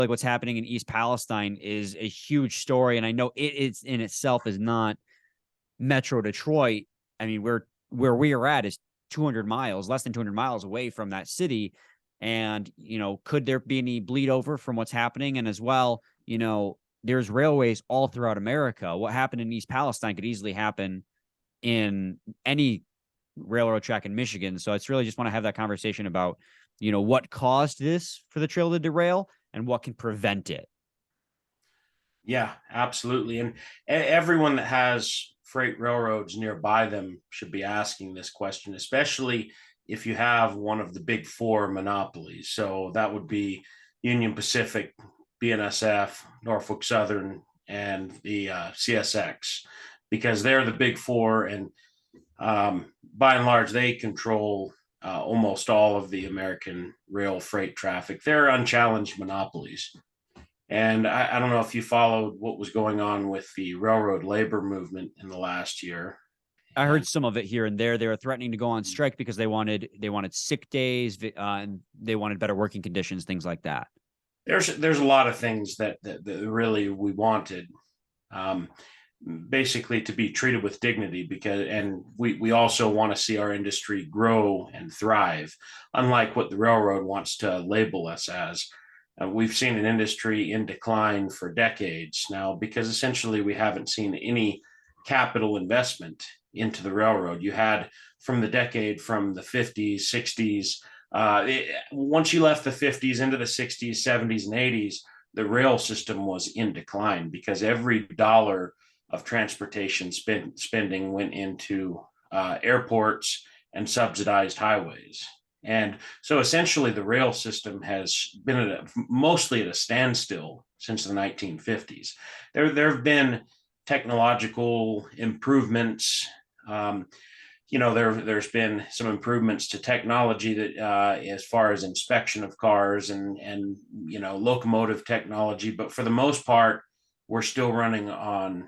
like what's happening in East Palestine is a huge story. And I know it's in itself is not Metro Detroit. I mean, where we are at is 200 miles, less than 200 miles away from that city. And, could there be any bleed over from what's happening? And as well, there's railways all throughout America. What happened in East Palestine could easily happen in any railroad track in Michigan. So it's really just want to have that conversation about, what caused this for the trail to derail and what can prevent it. Yeah, absolutely. And everyone that has freight railroads nearby them should be asking this question, especially if you have one of the big four monopolies. So that would be Union Pacific, BNSF, Norfolk Southern, and the CSX, because they're the big four. And by and large, they control almost all of the American rail freight traffic. They're unchallenged monopolies. And I don't know if you followed what was going on with the railroad labor movement in the last year. I heard some of it here and there. They were threatening to go on strike because they wanted sick days, and they wanted better working conditions, things like that. There's a lot of things that really we wanted, basically to be treated with dignity, and we also want to see our industry grow and thrive, unlike what the railroad wants to label us as. We've seen an industry in decline for decades now because essentially we haven't seen any capital investment into the railroad. You had from the 50s, 60s, once you left the 50s into the 60s, 70s, and 80s, the rail system was in decline because every dollar of transportation spending went into airports and subsidized highways. And so essentially the rail system has been mostly at a standstill since the 1950s. There have been technological improvements. There's been some improvements to technology that as far as inspection of cars and locomotive technology. But for the most part, we're still running on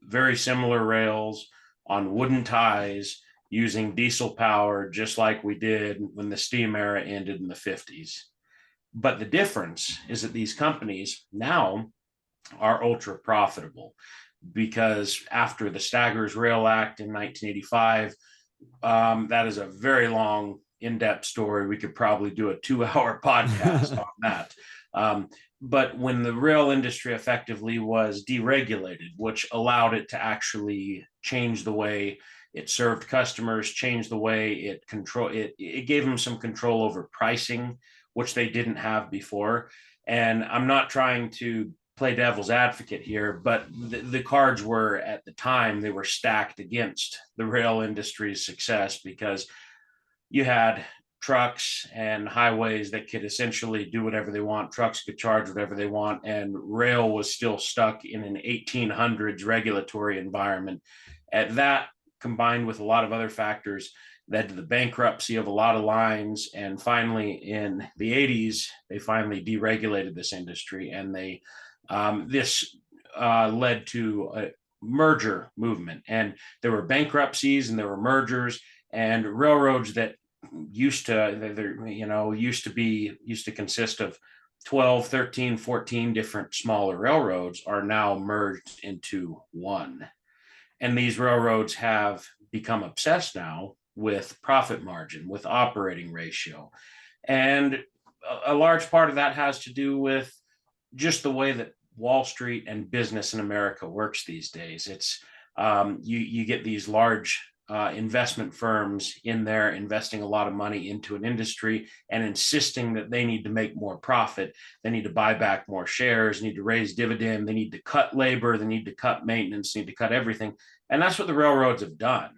very similar rails, on wooden ties, using diesel power, just like we did when the steam era ended in the 50s. But the difference is that these companies now are ultra profitable because after the Staggers Rail Act in 1985, that is a very long, in-depth story. We could probably do a 2-hour podcast on that. But when the rail industry effectively was deregulated, which allowed it to actually change the way it served customers, changed the way it gave them some control over pricing, which they didn't have before. And I'm not trying to play devil's advocate here, but the cards were, at the time, they were stacked against the rail industry's success because you had trucks and highways that could essentially do whatever they want. Trucks could charge whatever they want. And rail was still stuck in an 1800s regulatory environment. At that, combined with a lot of other factors, led to the bankruptcy of a lot of lines. And finally, in the 80s, they finally deregulated this industry. And this led to a merger movement. And there were bankruptcies and there were mergers, and railroads that used to consist of 12, 13, 14 different smaller railroads are now merged into one. And these railroads have become obsessed now with profit margin, with operating ratio. And a large part of that has to do with just the way that Wall Street and business in America works these days. It's you get these large investment firms in there investing a lot of money into an industry and insisting that they need to make more profit. They need to buy back more shares, need to raise dividend, they need to cut labor, they need to cut maintenance, need to cut everything. And that's what the railroads have done.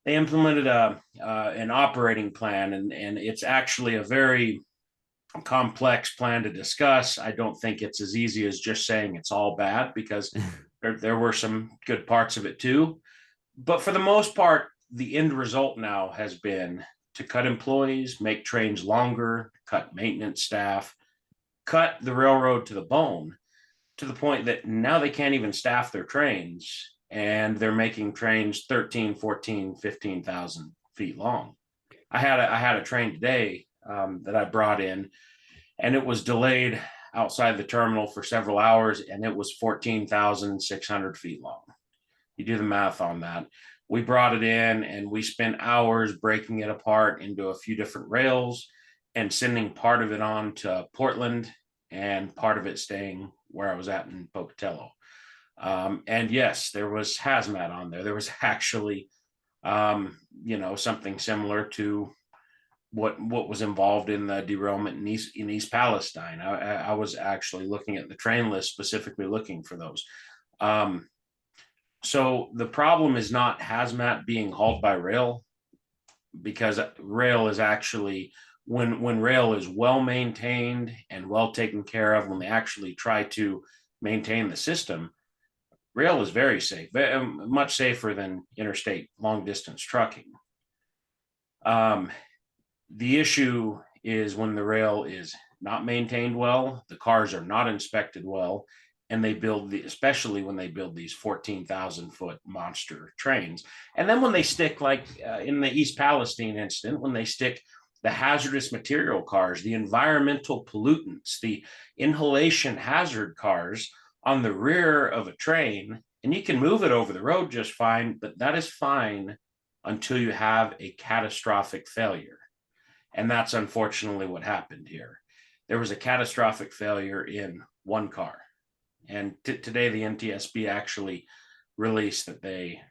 They implemented an operating plan, and it's actually a very complex plan to discuss. I don't think it's as easy as just saying it's all bad, because there were some good parts of it too. But for the most part, the end result now has been to cut employees, make trains longer, cut maintenance staff, cut the railroad to the bone, to the point that now they can't even staff their trains, and they're making trains 13, 14, 15,000 feet long. I had a train today that I brought in, and it was delayed outside the terminal for several hours, and it was 14,600 feet long. You do the math on that. We brought it in and we spent hours breaking it apart into a few different rails and sending part of it on to Portland and part of it staying where I was at in Pocatello. And yes, there was hazmat on there. There was actually, something similar to what was involved in the derailment in East Palestine. I was actually looking at the train list, specifically looking for those. So the problem is not hazmat being hauled by rail, because rail is actually, when rail is well maintained and well taken care of, when they actually try to maintain the system, rail is very safe, much safer than interstate long distance trucking. The issue is when the rail is not maintained well, the cars are not inspected well, and they build especially when they build these 14,000 foot monster trains. And then when they stick, like in the East Palestine incident, when they stick the hazardous material cars, the environmental pollutants, the inhalation hazard cars on the rear of a train, and you can move it over the road just fine, but that is fine until you have a catastrophic failure. And that's unfortunately what happened here. There was a catastrophic failure in one car. And today the NTSB actually released that they,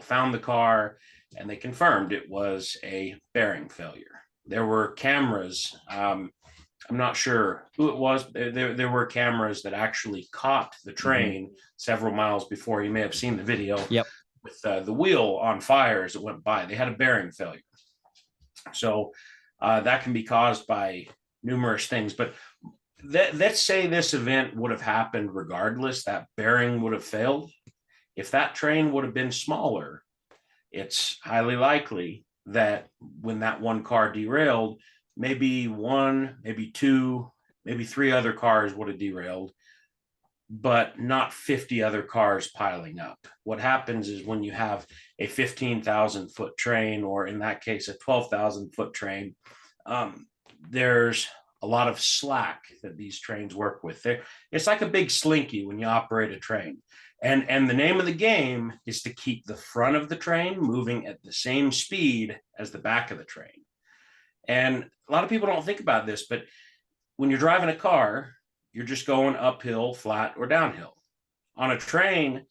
found the car and they confirmed it was a bearing failure. There were cameras. I'm not sure who it was. There were cameras that actually caught the train several miles before. You may have seen the video. Yep. With the wheel on fire as it went by. They had a bearing failure. So that can be caused by numerous things. But let's say this event would have happened regardless, that bearing would have failed. If that train would have been smaller, it's highly likely that when that one car derailed, maybe one, maybe two, maybe three other cars would have derailed, but not 50 other cars piling up. What happens is when you have a 15,000 foot train, or in that case, a 12,000 foot train, there's a lot of slack that these trains work with. It's like a big slinky when you operate a train. And the name of the game is to keep the front of the train moving at the same speed as the back of the train. And a lot of people don't think about this, but when you're driving a car, you're just going uphill, flat, or downhill. On a train,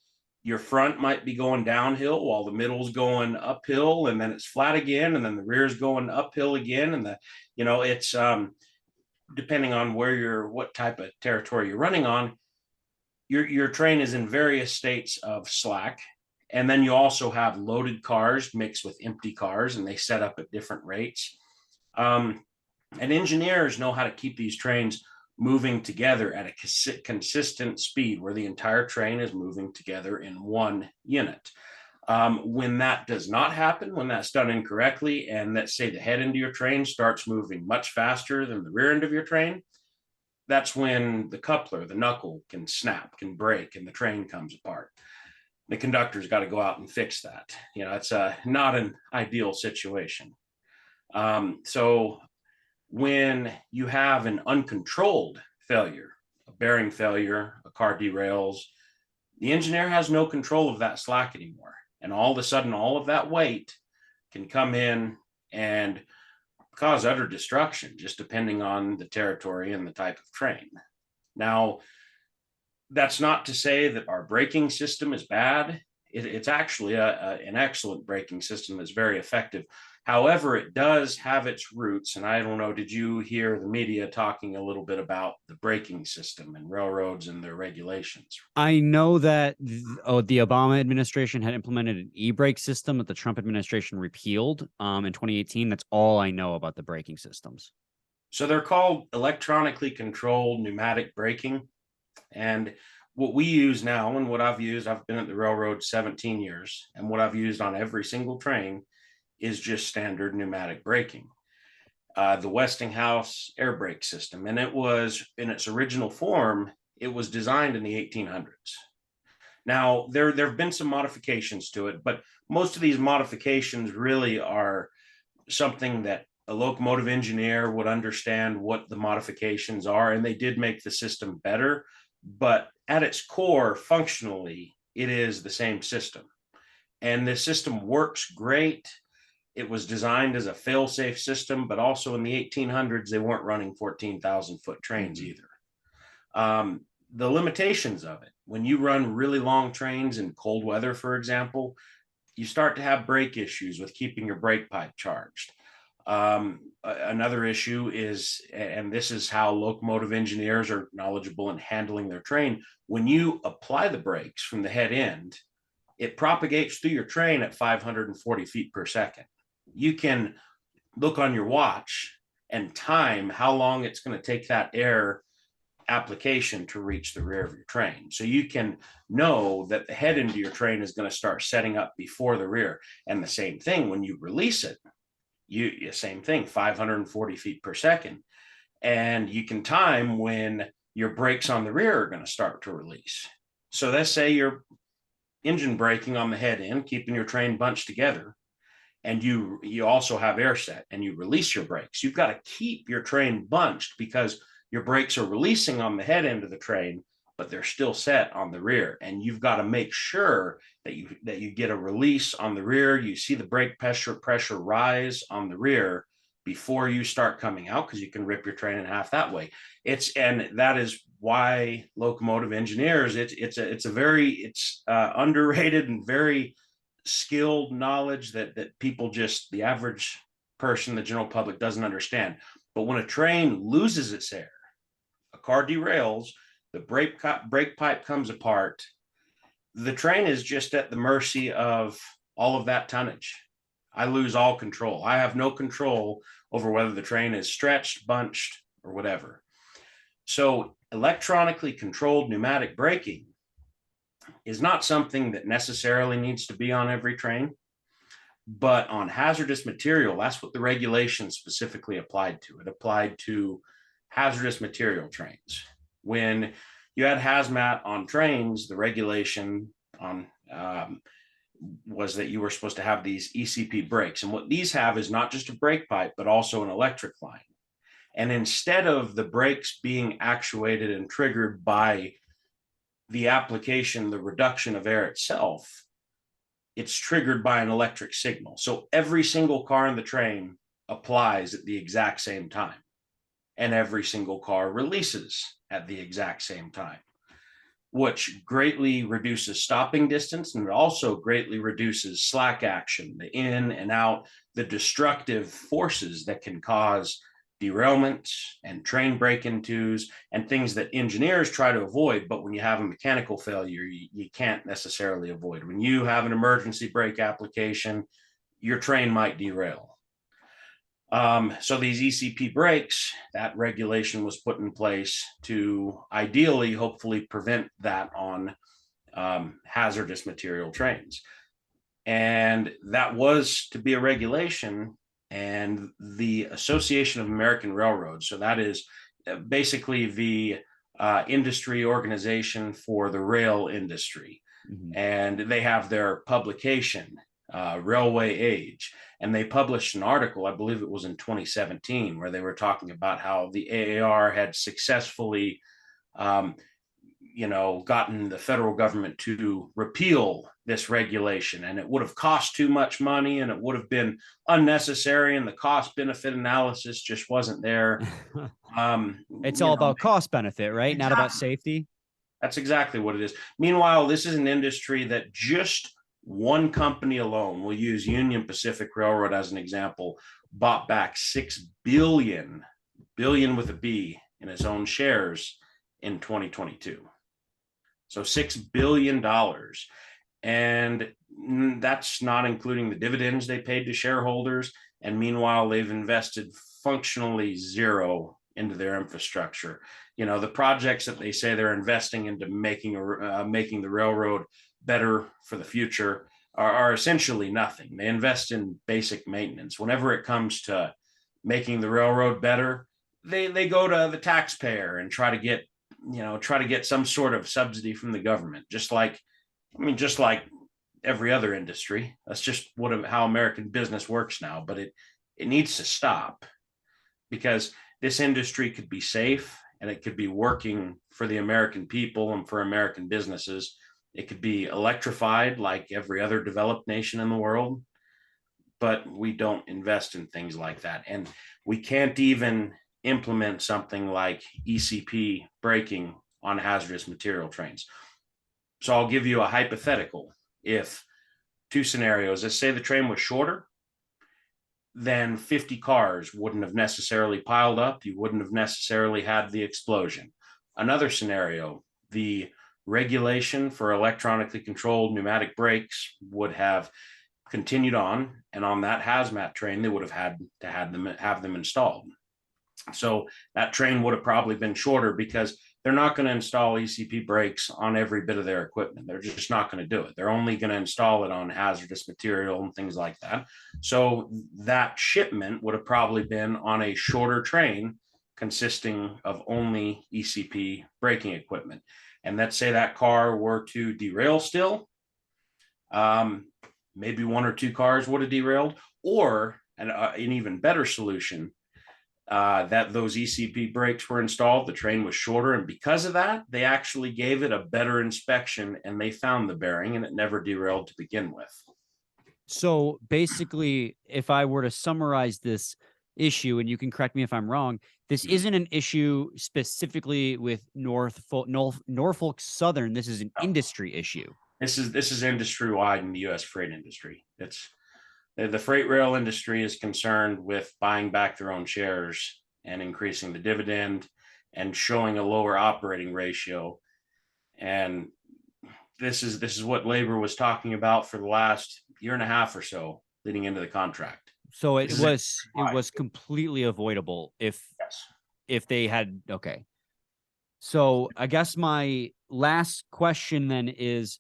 your front might be going downhill while the middle's going uphill, and then it's flat again, and then the rear's going uphill again. And it's depending on what type of territory you're running on, your train is in various states of slack. And then you also have loaded cars mixed with empty cars, and they set up at different rates. And engineers know how to keep these trains moving together at a consistent speed where the entire train is moving together in one unit. When that does not happen, when that's done incorrectly, and let's say the head end of your train starts moving much faster than the rear end of your train, that's when the coupler, the knuckle, can snap, can break, and the train comes apart. The conductor's got to go out and fix that. It's not an ideal situation. So when you have an uncontrolled failure, a bearing failure, a car derails, the engineer has no control of that slack anymore. And all of a sudden, all of that weight can come in and cause utter destruction, just depending on the territory and the type of train. Now, that's not to say that our braking system is bad. It's actually an excellent braking system that's very effective. However, it does have its roots. And I don't know, did you hear the media talking a little bit about the braking system and railroads and their regulations? I know that the Obama administration had implemented an e-brake system that the Trump administration repealed in 2018. That's all I know about the braking systems. So they're called electronically controlled pneumatic braking. And what we use now, and what I've used, I've been at the railroad 17 years, and what I've used on every single train is just standard pneumatic braking. The Westinghouse air brake system, and it was in its original form, it was designed in the 1800s. Now, there have been some modifications to it, but most of these modifications really are something that a locomotive engineer would understand what the modifications are, and they did make the system better, but at its core, functionally, it is the same system. And the system works great. It was designed as a fail-safe system, but also in the 1800s, they weren't running 14,000-foot trains either. The limitations of it, when you run really long trains in cold weather, for example, you start to have brake issues with keeping your brake pipe charged. Another issue is, and this is how locomotive engineers are knowledgeable in handling their train, when you apply the brakes from the head end, it propagates through your train at 540 feet per second. You can look on your watch and time how long it's going to take that air application to reach the rear of your train. So you can know that the head end of your train is going to start setting up before the rear. And the same thing when you release it, same thing, 540 feet per second. And you can time when your brakes on the rear are going to start to release. So let's say you're engine braking on the head end, keeping your train bunched together, and you also have air set and you release your brakes. You've got to keep your train bunched because your brakes are releasing on the head end of the train, but they're still set on the rear. And you've got to make sure that you get a release on the rear. You see the brake pressure rise on the rear before you start coming out, because you can rip your train in half that way. And that is why locomotive engineers, it's underrated and very skilled knowledge that people, just the average person, the general public, doesn't understand. But when a train loses its air, a car derails, the brake pipe comes apart, the train is just at the mercy of all of that tonnage. I lose all control. I have no control over whether the train is stretched, bunched, or whatever. So electronically controlled pneumatic braking is not something that necessarily needs to be on every train, but on hazardous material, that's what the regulation specifically applied to. It applied to hazardous material trains. When you had hazmat on trains, the regulation on was that you were supposed to have these ECP brakes. And what these have is not just a brake pipe, but also an electric line. And instead of the brakes being actuated and triggered by the application, the reduction of air itself, it's triggered by an electric signal. So every single car in the train applies at the exact same time, and every single car releases at the exact same time, which greatly reduces stopping distance, and it also greatly reduces slack action, the in and out, the destructive forces that can cause derailments and train break-intos and things that engineers try to avoid. But when you have a mechanical failure, you can't necessarily avoid. When you have an emergency brake application, your train might derail. So these ECP brakes, that regulation was put in place to ideally, hopefully prevent that on hazardous material trains. And that was to be a regulation. And the Association of American Railroads, so that is basically the industry organization for the rail industry. Mm-hmm. And they have their publication, Railway Age. And they published an article, I believe it was in 2017, where they were talking about how the AAR had successfully, gotten the federal government to repeal this regulation, and it would have cost too much money, and it would have been unnecessary, and the cost benefit analysis just wasn't there. It's all about cost benefit, right? Exactly. Not about safety. That's exactly what it is. Meanwhile, this is an industry that just one company alone, we'll use Union Pacific Railroad as an example, bought back $6 billion with a B in its own shares in 2022. So $6 billion. And that's not including the dividends they paid to shareholders. And meanwhile, they've invested functionally zero into their infrastructure. The projects that they say they're investing into making the railroad better for the future are essentially nothing. They invest in basic maintenance. Whenever it comes to making the railroad better, they go to the taxpayer and try to get some sort of subsidy from the government, just like every other industry. That's just how American business works now. But it needs to stop, because this industry could be safe and it could be working for the American people and for American businesses. It could be electrified like every other developed nation in the world, but we don't invest in things like that. And we can't even implement something like ECP braking on hazardous material trains. So I'll give you a hypothetical. If two scenarios, let's say the train was shorter, then 50 cars wouldn't have necessarily piled up. You wouldn't have necessarily had the explosion. Another scenario, the regulation for electronically controlled pneumatic brakes would have continued on, and on that hazmat train, they would have had to have them installed. So that train would have probably been shorter, because they're not going to install ECP brakes on every bit of their equipment. They're just not going to do it. They're only going to install it on hazardous material and things like that. So that shipment would have probably been on a shorter train consisting of only ECP braking equipment. And let's say that car were to derail still, maybe one or two cars would have derailed, or an even better solution, that those ECP brakes were installed, the train was shorter, and because of that, they actually gave it a better inspection and they found the bearing and it never derailed to begin with. So basically, if I were to summarize this issue, and you can correct me if I'm wrong, this isn't an issue specifically with Norfolk Southern. This is an industry issue. This is industry wide in the U.S. freight industry. It's the freight rail industry is concerned with buying back their own shares and increasing the dividend and showing a lower operating ratio. And this is what labor was talking about for the last year and a half or so leading into the contract. So it was completely avoidable if they had. Okay. So I guess my last question then is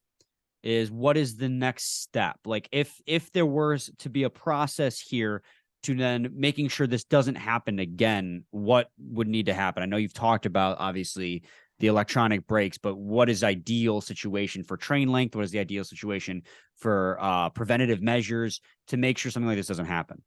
what is the next step? Like if there was to be a process here to then making sure this doesn't happen again, what would need to happen? I know you've talked about obviously the electronic brakes, but what is ideal situation for train length? What is the ideal situation for preventative measures to make sure something like this doesn't happen?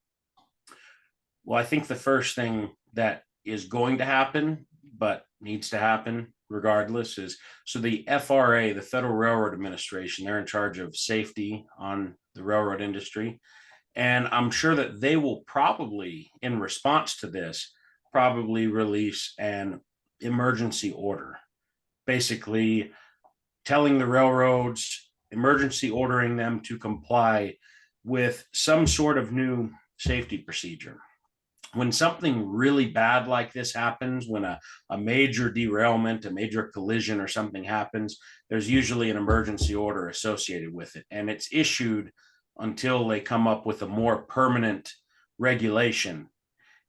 Well, I think the first thing that is going to happen, but needs to happen regardless, is so the FRA, the Federal Railroad Administration, they're in charge of safety on the railroad industry. And I'm sure that they will probably, in response to this, probably release an emergency order, basically telling the railroads, emergency ordering them to comply with some sort of new safety procedure. When something really bad like this happens, when a major derailment, a major collision or something happens, there's usually an emergency order associated with it. And it's issued until they come up with a more permanent regulation.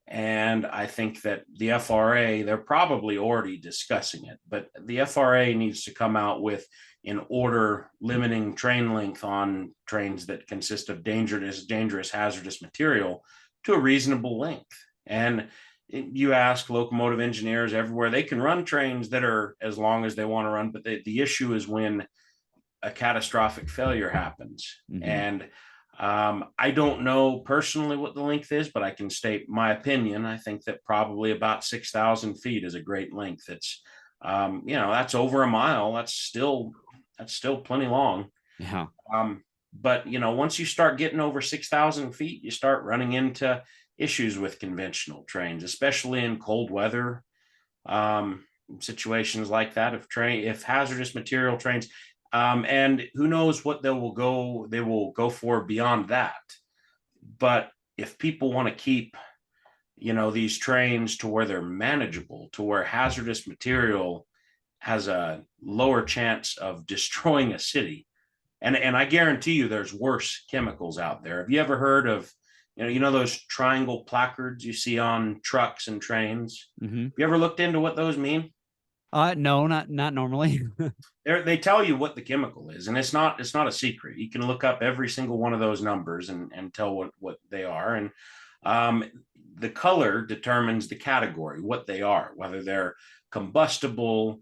And I think that the FRA, they're probably already discussing it, but the FRA needs to come out with an order limiting train length on trains that consist of dangerous hazardous material to a reasonable length. And you ask locomotive engineers everywhere, they can run trains that are as long as they want to run, but the issue is when a catastrophic failure happens. Mm-hmm. And I don't know personally what the length is, but I can state my opinion. I think that probably about 6,000 feet is a great length. It's, that's over a mile. That's still plenty long. Yeah. But, once you start getting over 6,000 feet, you start running into issues with conventional trains, especially in cold weather situations like that. If hazardous material trains, and who knows what they will go for beyond that. But if people want to keep, these trains to where they're manageable, to where hazardous material has a lower chance of destroying a city. And I guarantee you there's worse chemicals out there. Have you ever heard of, those triangle placards you see on trucks and trains? Mm-hmm. Have you ever looked into what those mean? No, not normally. They tell you what the chemical is, and it's not a secret. You can look up every single one of those numbers and tell what they are. And the color determines the category, what they are, whether they're combustible,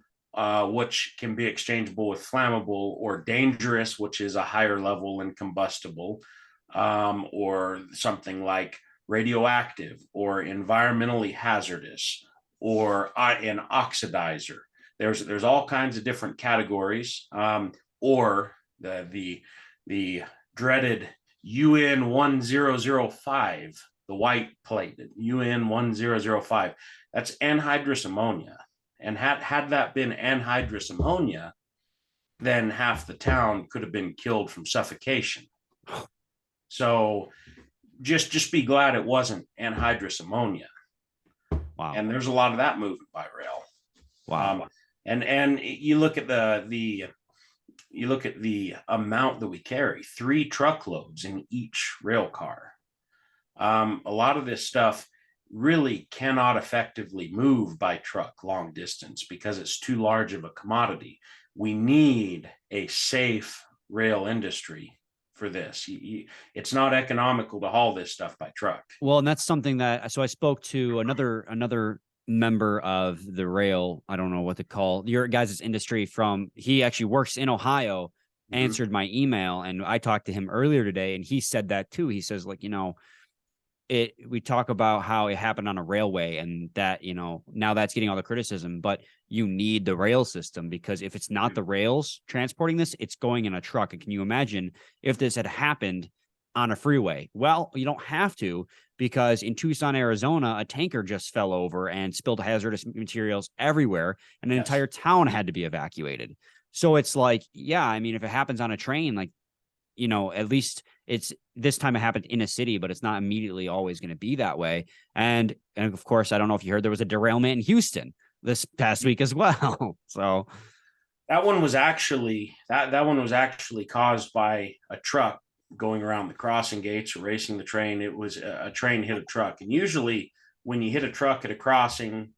which can be exchangeable with flammable, or dangerous, which is a higher level than combustible, or something like radioactive or environmentally hazardous or an oxidizer. There's all kinds of different categories, or the dreaded UN 1005, the white plate, UN 1005. That's anhydrous ammonia. And had that been anhydrous ammonia, then half the town could have been killed from suffocation. So just be glad it wasn't anhydrous ammonia. Wow. And there's a lot of that movement by rail. Wow. And you look at the amount that we carry, 3 truckloads in each rail car. A lot of this stuff really cannot effectively move by truck long distance because it's too large of a commodity. We need a safe rail industry for this. It's not economical to haul this stuff by truck. Well, and that's something that, so I spoke to another member of the rail, I don't know what to call your guys' industry, he actually works in Ohio, answered my email, and I talked to him earlier today, and he said that too. He says, like, we talk about how it happened on a railway and that, now that's getting all the criticism, but you need the rail system, because if it's not the rails transporting this, it's going in a truck. And can you imagine if this had happened on a freeway? Well, you don't have to, because in Tucson, Arizona, a tanker just fell over and spilled hazardous materials everywhere, and an entire town had to be evacuated. So it's like, yeah, I mean, if it happens on a train, like, at least it's this time it happened in a city, but it's not immediately always going to be that way. And of course, I don't know if you heard, there was a derailment in Houston this past week as well. So that one was actually caused by a truck going around the crossing gates, racing the train. It was a train hit a truck. And usually when you hit a truck at a crossing,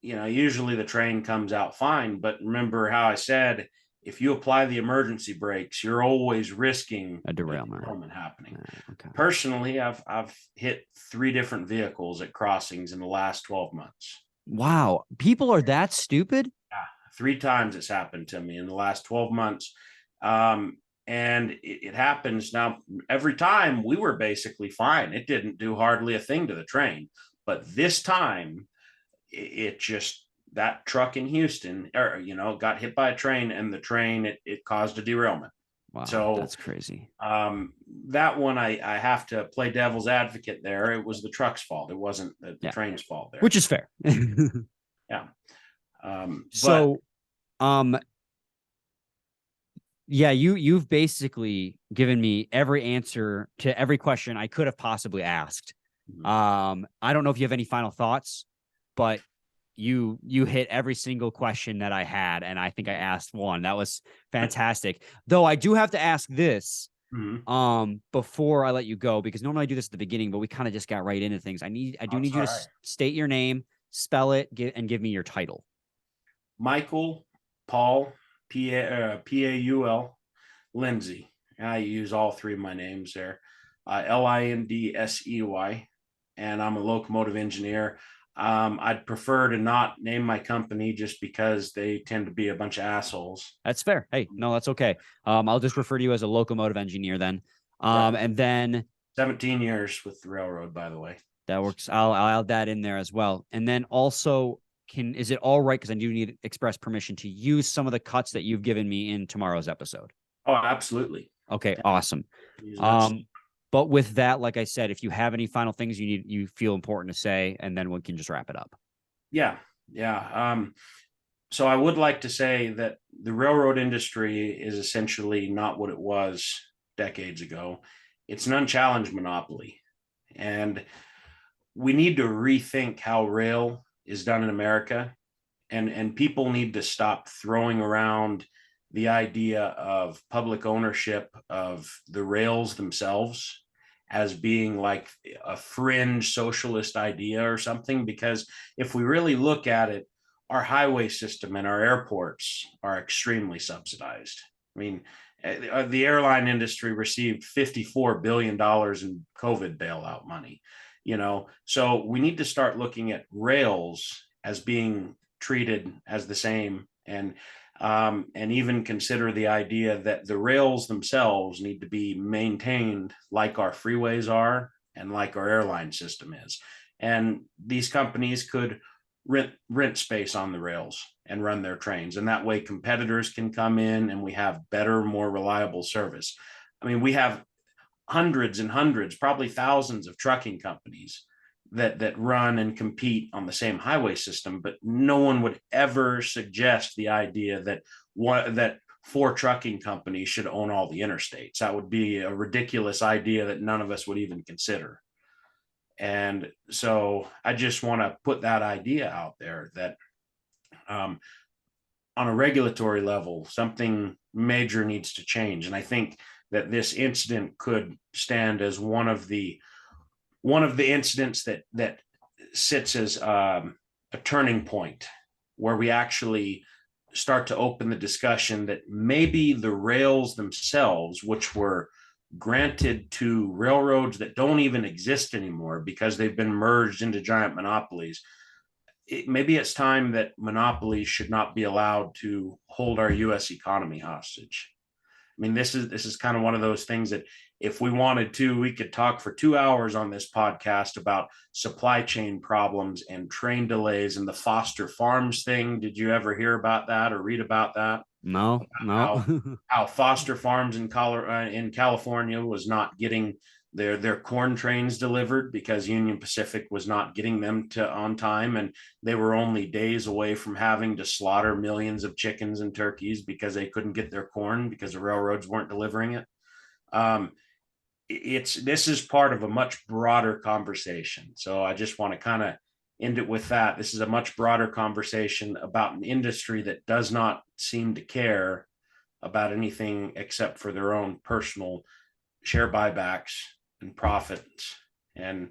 usually the train comes out fine. But remember how I said, if you apply the emergency brakes, you're always risking a derailment happening. Okay. Personally, I've hit 3 different vehicles at crossings in the last 12 months. Wow. People are that stupid? Yeah, 3 times it's happened to me in the last 12 months. And it happens now. Every time we were basically fine. It didn't do hardly a thing to the train. But this time, it just, that truck in Houston, got hit by a train, and the train, it caused a derailment. Wow, so that's crazy. That one, I have to play devil's advocate there. It was the truck's fault. It wasn't the train's fault there. Which is fair. Yeah. Yeah, you've basically given me every answer to every question I could have possibly asked. I don't know if you have any final thoughts, but you hit every single question that I had, and I think I asked one. That was fantastic. Though I do have to ask this before I let you go, because normally I do this at the beginning, but we kind of just got right into things. I do need you to state your name, spell it, and give me your title. Michael Paul Paul Lindsay. I use all 3 of my names there. Lindsey, and I'm a locomotive engineer. I'd prefer to not name my company just because they tend to be a bunch of assholes. That's fair. Hey, no, that's okay. I'll just refer to you as a locomotive engineer then. And then 17 years with the railroad, by the way. That works. I'll add that in there as well. And then also, is it all right, because I do need express permission to use some of the cuts that you've given me in tomorrow's episode? Oh, absolutely. Okay, yeah. Awesome. But with that, like I said, if you have any final things you feel important to say, and then we can just wrap it up. Yeah. So I would like to say that the railroad industry is essentially not what it was decades ago. It's an unchallenged monopoly. And we need to rethink how rail is done in America. And people need to stop throwing around the idea of public ownership of the rails themselves as being like a fringe socialist idea or something. Because if we really look at it, our highway system and our airports are extremely subsidized. I mean, the airline industry received $54 billion in COVID bailout money, so we need to start looking at rails as being treated as the same, and even consider the idea that the rails themselves need to be maintained like our freeways are and like our airline system is. And these companies could rent space on the rails and run their trains. And that way competitors can come in and we have better, more reliable service. I mean, we have hundreds and hundreds, probably thousands of trucking companies that run and compete on the same highway system, but no one would ever suggest the idea that 4 trucking companies should own all the interstates. That would be a ridiculous idea that none of us would even consider. And so I just want to put that idea out there that on a regulatory level, something major needs to change. And I think that this incident could stand as one of the incidents that sits as a turning point where we actually start to open the discussion that maybe the rails themselves, which were granted to railroads that don't even exist anymore because they've been merged into giant monopolies, maybe it's time that monopolies should not be allowed to hold our U.S. economy hostage. I mean, this is kind of one of those things that if we wanted to, we could talk for 2 hours on this podcast about supply chain problems and train delays and the Foster Farms thing. Did you ever hear about that or read about that? No. How Foster Farms in California was not getting their corn trains delivered because Union Pacific was not getting them on time, and they were only days away from having to slaughter millions of chickens and turkeys because they couldn't get their corn because the railroads weren't delivering it. This is part of a much broader conversation. So I just want to kind of end it with that. This is a much broader conversation about an industry that does not seem to care about anything except for their own personal share buybacks and profits. And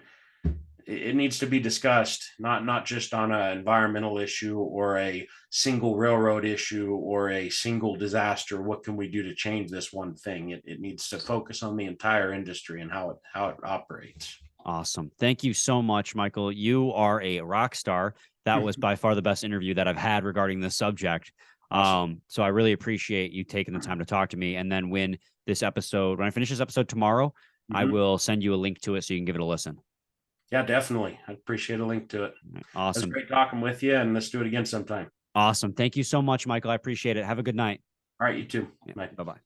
it needs to be discussed, not just on an environmental issue or a single railroad issue or a single disaster. What can we do to change this one thing? It needs to focus on the entire industry and how it operates. Awesome. Thank you so much, Michael. You are a rock star. That was by far the best interview that I've had regarding this subject. Awesome. So I really appreciate you taking the time to talk to me. And then when I finish this episode tomorrow, I will send you a link to it so you can give it a listen. Yeah, definitely. I appreciate a link to it. Awesome. It was great talking with you, and let's do it again sometime. Awesome. Thank you so much, Michael. I appreciate it. Have a good night. All right, you too. Yeah, bye-bye.